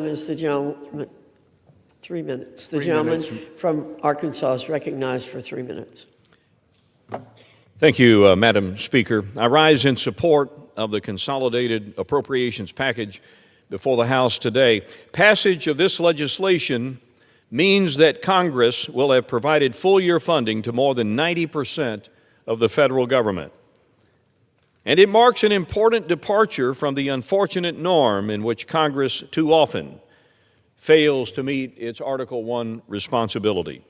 Is the gentleman, 3 minutes. The 3 gentleman minutes. from Arkansas is recognized for 3 minutes. Thank you, Madam Speaker. I rise in support of the consolidated appropriations package before the House today. Passage of this legislation means that Congress will have provided full-year funding to more than 90% of the federal government. And it marks an important departure from the unfortunate norm in which Congress too often fails to meet its Article I responsibility.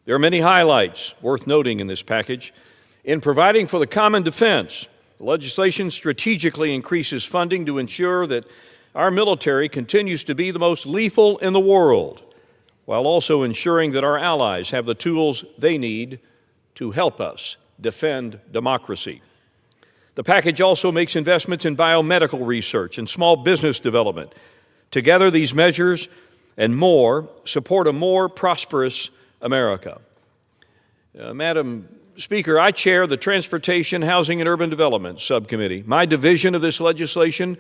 There are many highlights worth noting in this package. In providing for the common defense, the legislation strategically increases funding to ensure that our military continues to be the most lethal in the world, while also ensuring that our allies have the tools they need to help us defend democracy. The package also makes investments in biomedical research and small business development. Together, these measures and more support a more prosperous America. Madam Speaker, I chair the Transportation, Housing, and Urban Development Subcommittee. My division of this legislation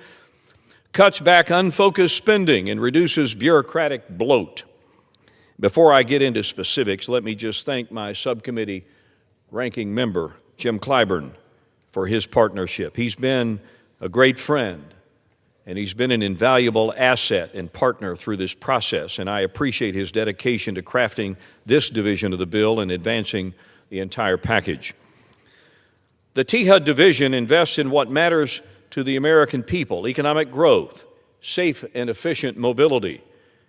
cuts back unfocused spending and reduces bureaucratic bloat. Before I get into specifics, let me just thank my subcommittee ranking member, Jim Clyburn, for his partnership. He's been a great friend, and he's been an invaluable asset and partner through this process, and I appreciate his dedication to crafting this division of the bill and advancing the entire package. The THUD division invests in what matters to the American people: economic growth, safe and efficient mobility,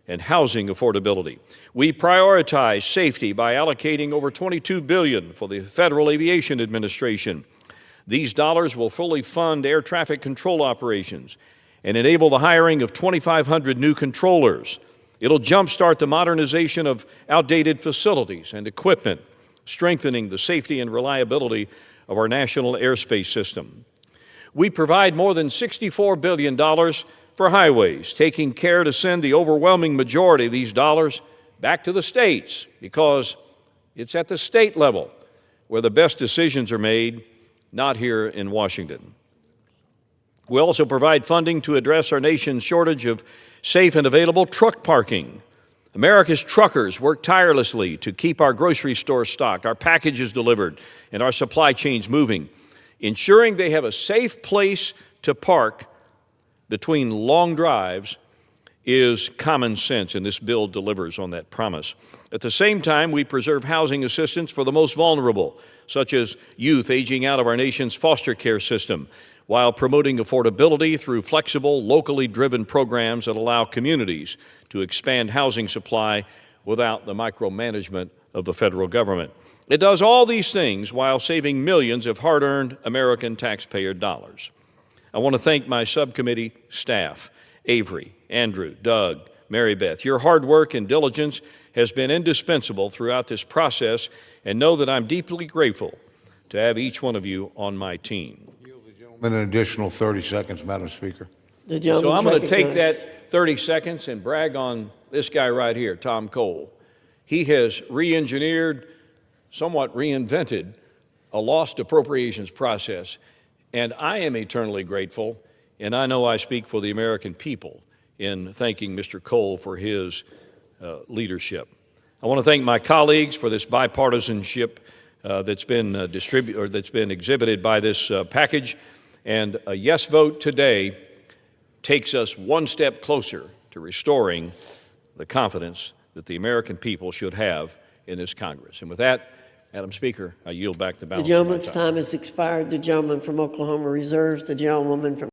and housing affordability. We prioritize safety by allocating over $22 billion for the Federal Aviation Administration. These dollars will fully fund air traffic control operations and enable the hiring of 2,500 new controllers. It'll jumpstart the modernization of outdated facilities and equipment, strengthening the safety and reliability of our national airspace system. We provide more than $64 billion for highways, taking care to send the overwhelming majority of these dollars back to the states, because it's at the state level where the best decisions are made, not here in Washington. We also provide funding to address our nation's shortage of safe and available truck parking. America's truckers work tirelessly to keep our grocery stores stocked, our packages delivered, and our supply chains moving. Ensuring they have a safe place to park between long drives is common sense, and this bill delivers on that promise. At the same time, we preserve housing assistance for the most vulnerable, such as youth aging out of our nation's foster care system, while promoting affordability through flexible, locally driven programs that allow communities to expand housing supply without the micromanagement of the federal government. It does all these things while saving millions of hard-earned American taxpayer dollars. I want to thank my subcommittee staff, Avery, Andrew, Doug, Mary Beth. Your hard work and diligence has been indispensable throughout this process, and know that I'm deeply grateful to have each one of you on my team. Yield the gentleman an additional 30 seconds, Madam Speaker. So I'm going to take that 30 seconds and brag on this guy right here, Tom Cole. He has re-engineered, somewhat reinvented, a lost appropriations process, and I am eternally grateful, and I know I speak for the American people in thanking Mr. Cole for his leadership. I want to thank my colleagues for this bipartisanship that's been exhibited by this package, and a yes vote today takes us one step closer to restoring the confidence that the American people should have in this Congress. And with that, Madam Speaker, I yield back the balance. The gentleman's time has expired. The gentleman from Oklahoma reserves. The gentlewoman from